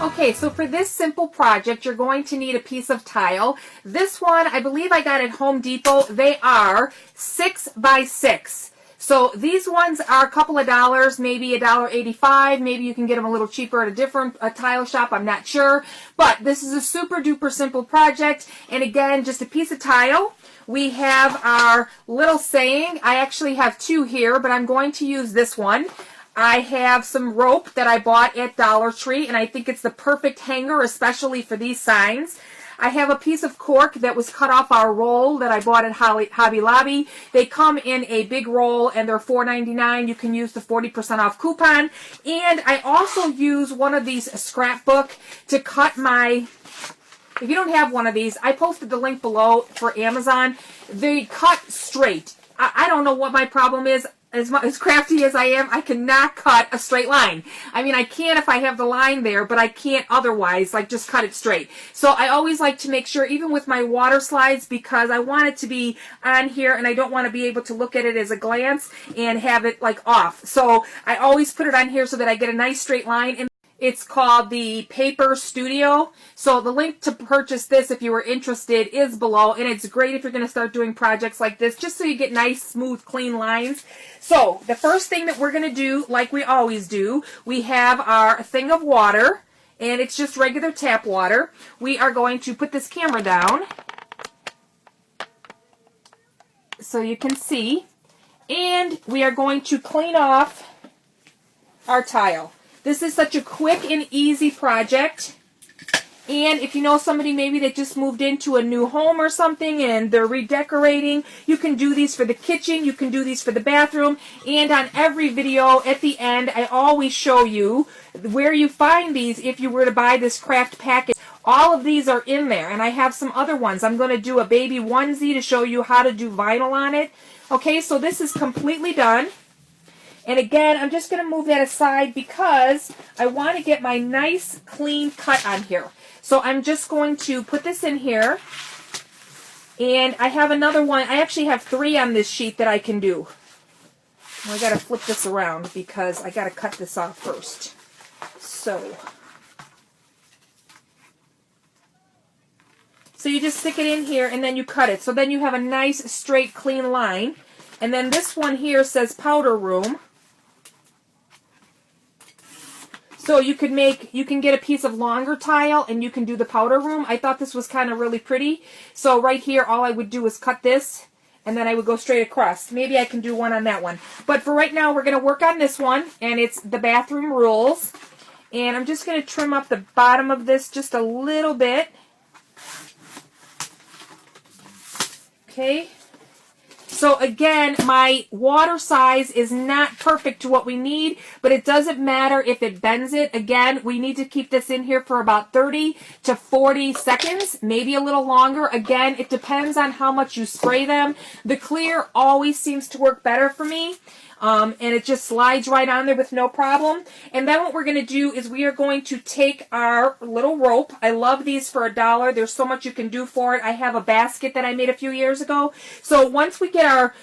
Okay, so for this simple project, you're going to need a piece of tile. This one, I believe I got at Home Depot. They are 6 by 6. So these ones are a couple of dollars, maybe $1.85. Maybe you can get them a little cheaper at a different tile shop. I'm not sure. But this is a super duper simple project. And again, just a piece of tile. We have our little saying. I actually have two here, but I'm going to use this one. I have some rope that I bought at Dollar Tree, and I think it's the perfect hanger, especially for these signs. I have a piece of cork that was cut off our roll that I bought at Hobby Lobby. They come in a big roll, and they're $4.99. You can use the 40% off coupon. And I also use one of these scrapbook to cut my... If you don't have one of these, I posted the link below for Amazon. They cut straight. I don't know what my problem is. As crafty as I am, I cannot cut a straight line. I mean, I can if I have the line there, but I can't otherwise, like just cut it straight. So I always like to make sure, even with my water slides, because I want it to be on here and I don't want to be able to look at it as a glance and have it like off. So I always put it on here so that I get a nice straight line. And it's called the Paper Studio. So the link to purchase this, if you were interested, is below. And it's great if you're going to start doing projects like this, just so you get nice, smooth, clean lines. So the first thing that we're going to do, like we always do, we have our thing of water. And it's just regular tap water. We are going to put this camera down so you can see. And we are going to clean off our tile. This is such a quick and easy project. And if you know somebody maybe that just moved into a new home or something and they're redecorating, you can do these for the kitchen, you can do these for the bathroom. And on every video at the end, I always show you where you find these if you were to buy this craft package. All of these are in there, and I have some other ones. I'm going to do a baby onesie to show you how to do vinyl on it. Okay, so this is completely done. And again, I'm just going to move that aside because I want to get my nice clean cut on here. So I'm just going to put this in here. And I have another one. I actually have 3 on this sheet that I can do. I got to flip this around because I got to cut this off first. So you just stick it in here and then you cut it. So then you have a nice straight clean line. And then this one here says powder room. So you can get a piece of longer tile and you can do the powder room. I thought this was kind of really pretty. So right here, all I would do is cut this and then I would go straight across. Maybe I can do one on that one. But for right now, we're going to work on this one, and it's the bathroom rules. And I'm just going to trim up the bottom of this just a little bit. Okay. So again, my water size is not perfect to what we need, but it doesn't matter if it bends it. Again, we need to keep this in here for about 30 to 40 seconds, maybe a little longer. Again, it depends on how much you spray them. The clear always seems to work better for me. And it just slides right on there with no problem. And then what we're going to do is we are going to take our little rope. I love these for $1. There's so much you can do for it. I have a basket that I made a few years ago. So once we get our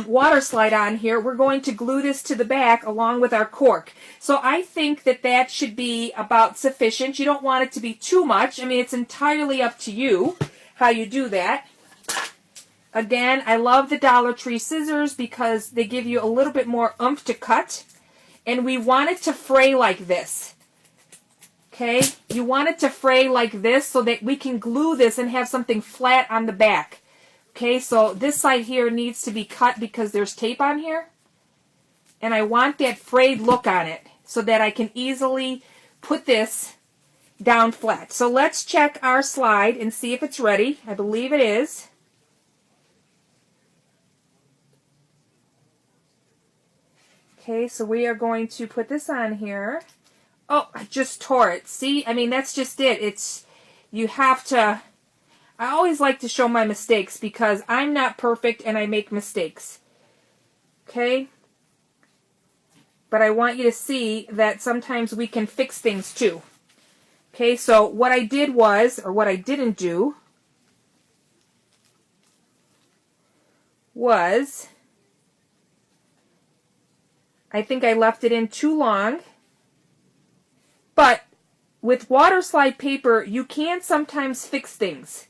water slide on here, we're going to glue this to the back along with our cork. So I think that that should be about sufficient. You don't want it to be too much. I mean, it's entirely up to you how you do that. Again, I love the Dollar Tree scissors because they give you a little bit more oomph to cut. And we want it to fray like this. Okay? You want it to fray like this so that we can glue this and have something flat on the back. Okay, so this side here needs to be cut because there's tape on here. And I want that frayed look on it so that I can easily put this down flat. So let's check our slide and see if it's ready. I believe it is. Okay, so we are going to put this on here. Oh, I just tore it. See? I mean, that's just it. You have to... I always like to show my mistakes because I'm not perfect and I make mistakes. Okay? But I want you to see that sometimes we can fix things too. Okay, so what I did was, or what I didn't do, was... I think I left it in too long, but with water slide paper, you can sometimes fix things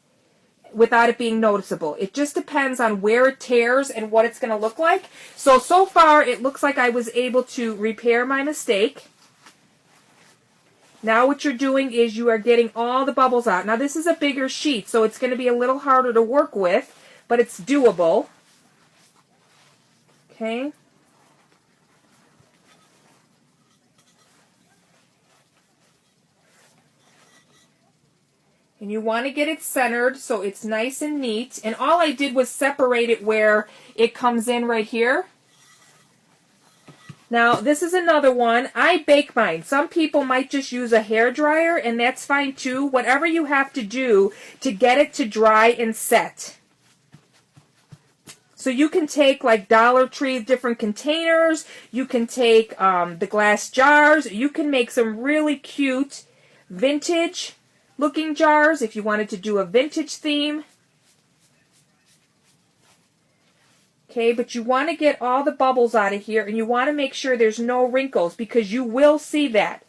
without it being noticeable. It just depends on where it tears and what it's going to look like. So far, it looks like I was able to repair my mistake. Now what you're doing is you are getting all the bubbles out. Now this is a bigger sheet, so it's going to be a little harder to work with, but it's doable. Okay. And you want to get it centered so it's nice and neat. And all I did was separate it where it comes in right here. Now, this is another one. I bake mine. Some people might just use a hair dryer, and that's fine too. Whatever you have to do to get it to dry and set. So you can take like Dollar Tree different containers. You can take the glass jars. You can make some really cute vintage looking jars if you wanted to do a vintage theme. Okay, but you want to get all the bubbles out of here, and you want to make sure there's no wrinkles because you will see that.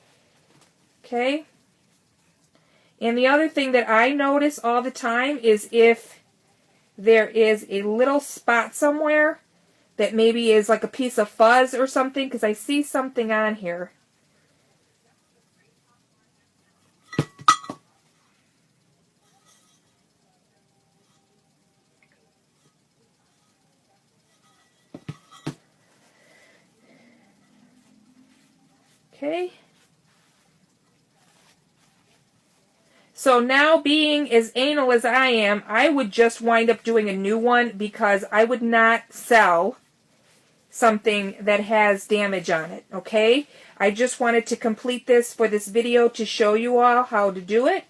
Okay? And the other thing that I notice all the time is if there is a little spot somewhere that maybe is like a piece of fuzz or something, because I see something on here. Okay. So now, being as anal as I am, I would just wind up doing a new one because I would not sell something that has damage on it, okay? I just wanted to complete this for this video to show you all how to do it.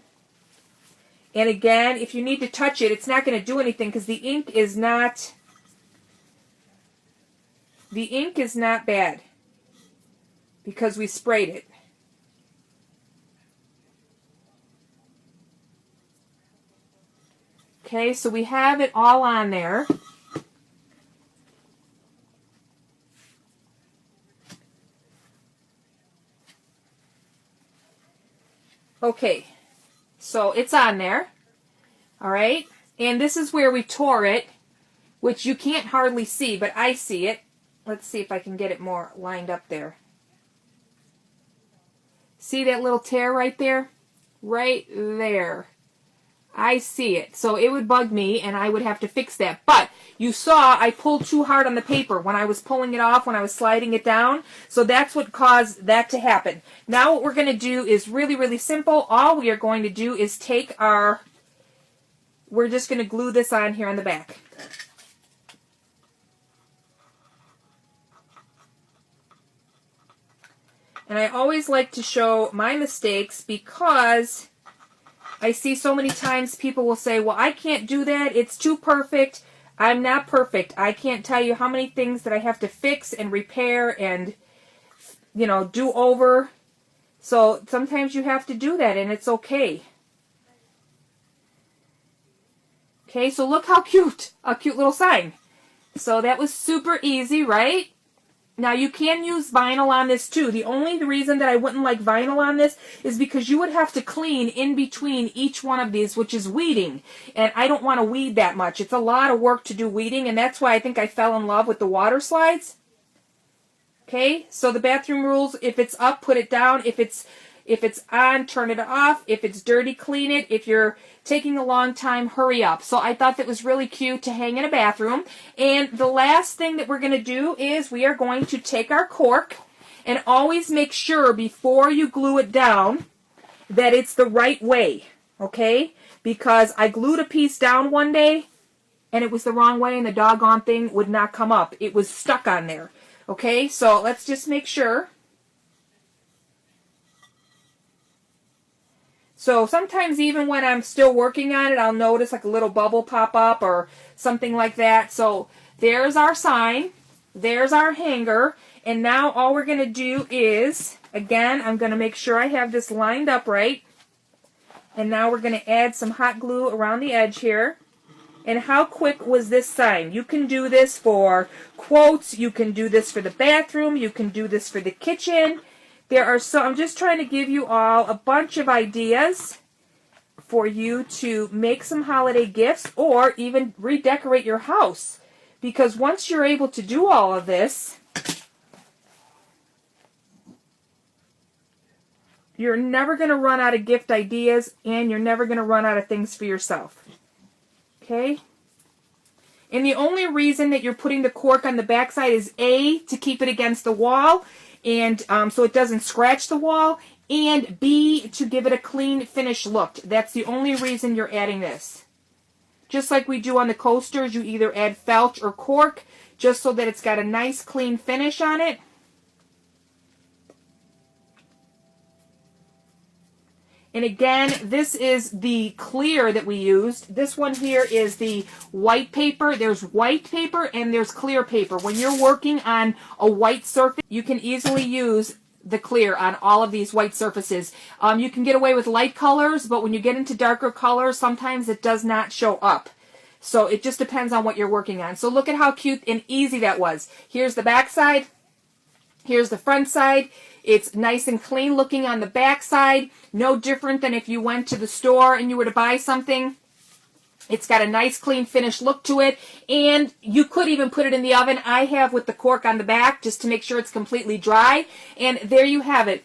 And again, if you need to touch it, it's not going to do anything because the ink is not bad because we sprayed it. Okay, so we have it all on there. Okay, so it's on there. All right, and this is where we tore it, which you can't hardly see, but I see it. Let's see if I can get it more lined up there. See that little tear right there? Right there. I see it. So it would bug me, and I would have to fix that. But you saw I pulled too hard on the paper when I was pulling it off, when I was sliding it down. So that's what caused that to happen. Now what we're going to do is really, really simple. All we are going to do is take our... We're just going to glue this on here on the back. And I always like to show my mistakes because I see so many times people will say, well, I can't do that. It's too perfect. I'm not perfect. I can't tell you how many things that I have to fix and repair and, you know, do over. So sometimes you have to do that, and it's okay. Okay, so look how cute. A cute little sign. So that was super easy, right? Now, you can use vinyl on this, too. The only reason that I wouldn't like vinyl on this is because you would have to clean in between each one of these, which is weeding. And I don't want to weed that much. It's a lot of work to do weeding, and that's why I think I fell in love with the water slides. Okay, so the bathroom rules, if it's up, put it down. If it's on, turn it off. If it's dirty, clean it. If you're taking a long time, hurry up. So I thought that was really cute to hang in a bathroom. And the last thing that we're going to do is we are going to take our cork, and always make sure before you glue it down that it's the right way, okay? Because I glued a piece down one day and it was the wrong way, and the doggone thing would not come up. It was stuck on there, okay? So let's just make sure. So sometimes even when I'm still working on it, I'll notice like a little bubble pop up or something like that. So there's our sign. There's our hanger. And now all we're going to do is, again, I'm going to make sure I have this lined up right. And now we're going to add some hot glue around the edge here. And how quick was this sign? You can do this for quotes. You can do this for the bathroom. You can do this for the kitchen. I'm just trying to give you all a bunch of ideas for you to make some holiday gifts or even redecorate your house. Because once you're able to do all of this, you're never going to run out of gift ideas, and you're never going to run out of things for yourself. Okay? And the only reason that you're putting the cork on the backside is A, to keep it against the wall, and so it doesn't scratch the wall, and B, to give it a clean, finished look. That's the only reason you're adding this. Just like we do on the coasters, you either add felt or cork, just so that it's got a nice, clean finish on it. And again, this is the clear that we used. This one here is the white paper. There's white paper and there's clear paper. When you're working on a white surface, you can easily use the clear on all of these white surfaces. You can get away with light colors, but when you get into darker colors, sometimes it does not show up. So it just depends on what you're working on. So look at how cute and easy that was. Here's the back side. Here's the front side. It's nice and clean looking on the back side. No different than if you went to the store and you were to buy something. It's got a nice, clean, finished look to it. And you could even put it in the oven. I have with the cork on the back just to make sure it's completely dry. And there you have it.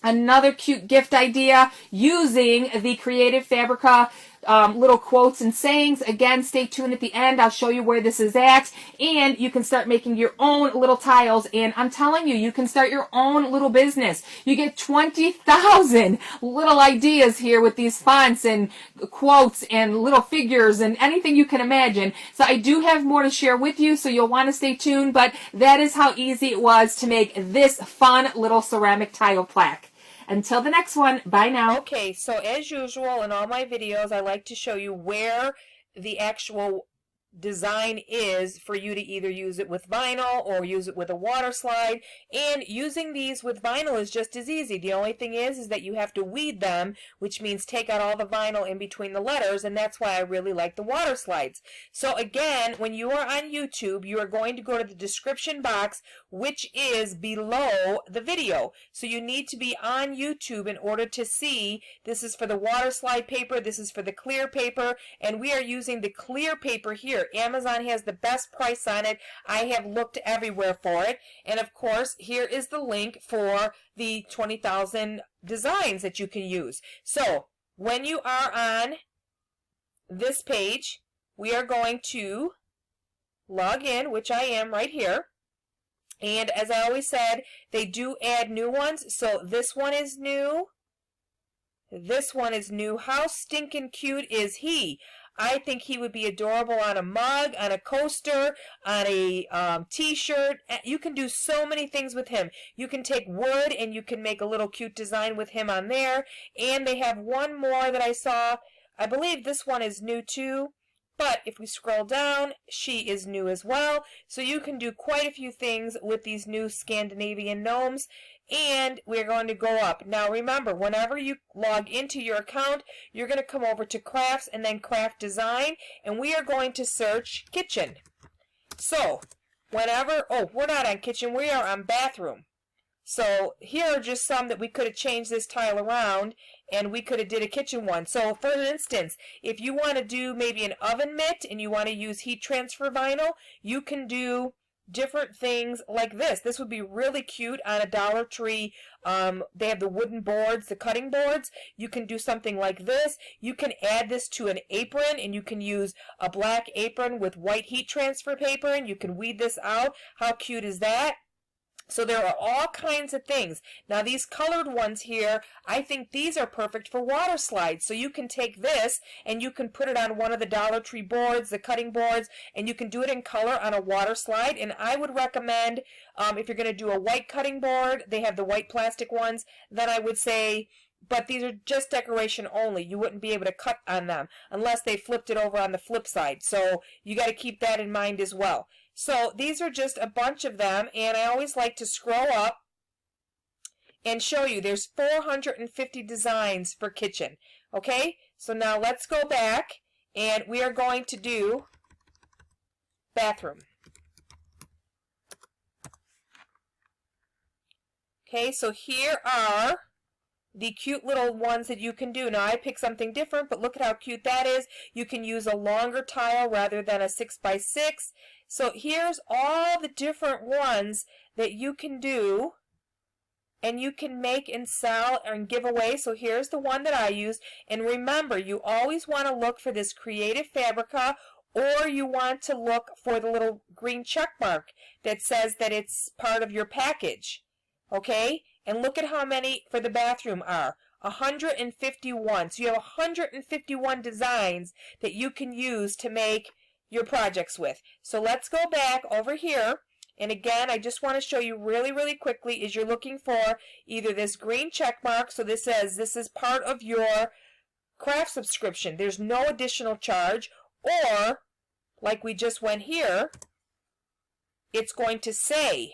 Another cute gift idea using the Creative Fabrica little quotes and sayings. Again, stay tuned at the end. I'll show you where this is at. And you can start making your own little tiles. And I'm telling you, you can start your own little business. You get 20,000 little ideas here with these fonts and quotes and little figures and anything you can imagine. So I do have more to share with you, so you'll want to stay tuned. But that is how easy it was to make this fun little ceramic tile plaque. Until the next one, bye now. Okay, so as usual in all my videos, I like to show you where the actual design is for you to either use it with vinyl or use it with a water slide. And using these with vinyl is just as easy. The only thing is that you have to weed them, which means take out all the vinyl in between the letters, and that's why I really like the water slides. So again, when you are on YouTube, you are going to go to the description box, which is below the video. So you need to be on YouTube in order to see. This is for the water slide paper, this is for the clear paper, and we are using the clear paper here. Amazon has the best price on it. I have looked everywhere for it. And of course, here is the link for the 20,000 designs that you can use. So when you are on this page, we are going to log in, which I am right here. And as I always said, they do add new ones. So this one is new. This one is new. How stinking cute is he? I think he would be adorable on a mug, on a coaster, on a t-shirt. You can do so many things with him. You can take wood and you can make a little cute design with him on there. And they have one more that I saw. I believe this one is new too. But if we scroll down, she is new as well. So you can do quite a few things with these new Scandinavian gnomes. And we're going to go up. Now remember, whenever you log into your account, you're going to come over to crafts and then craft design. And we are going to search kitchen. So whenever, oh, we're not on kitchen, we are on bathroom. So here are just some that we could have changed this tile around, and we could have did a kitchen one. So for instance, if you want to do maybe an oven mitt and you want to use heat transfer vinyl, you can do different things like this. This would be really cute on a Dollar Tree. They have the wooden boards, the cutting boards. You can do something like this. You can add this to an apron, and you can use a black apron with white heat transfer paper, and you can weed this out. How cute is that? So there are all kinds of things. Now these colored ones here, I think these are perfect for water slides. So you can take this and you can put it on one of the Dollar Tree boards, the cutting boards, and you can do it in color on a water slide. And I would recommend, if you're going to do a white cutting board, they have the white plastic ones, then I would say, but these are just decoration only. You wouldn't be able to cut on them unless they flipped it over on the flip side. So you got to keep that in mind as well. So these are just a bunch of them, and I always like to scroll up and show you there's 450 designs for kitchen. Okay, so now let's go back, and we are going to do bathroom. Okay, so here are the cute little ones that you can do. Now I picked something different, but look at how cute that is. You can use a longer tile rather than a 6x6. So here's all the different ones that you can do and you can make and sell and give away. So here's the one that I used. And remember, you always want to look for this Creative Fabrica, or you want to look for the little green check mark that says that it's part of your package. Okay? And look at how many for the bathroom are. 151. So you have 151 designs that you can use to make your projects with. So let's go back over here. And again, I just want to show you really, really quickly is you're looking for either this green check mark. So this says this is part of your craft subscription. There's no additional charge. Or, like we just went here, it's going to say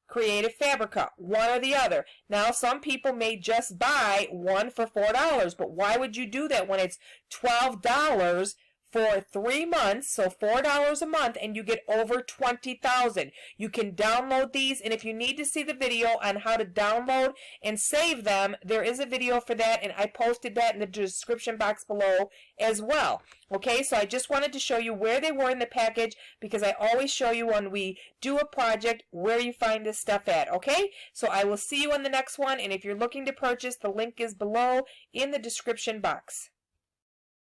Creative Fabrica, one or the other. Now, some people may just buy one for $4, but why would you do that when it's $12 for 3 months, so $4 a month, and you get over 20,000. You can download these, and if you need to see the video on how to download and save them, there is a video for that, and I posted that in the description box below as well. Okay, so I just wanted to show you where they were in the package, because I always show you when we do a project where you find this stuff at. Okay, so I will see you on the next one, and if you're looking to purchase, the link is below in the description box.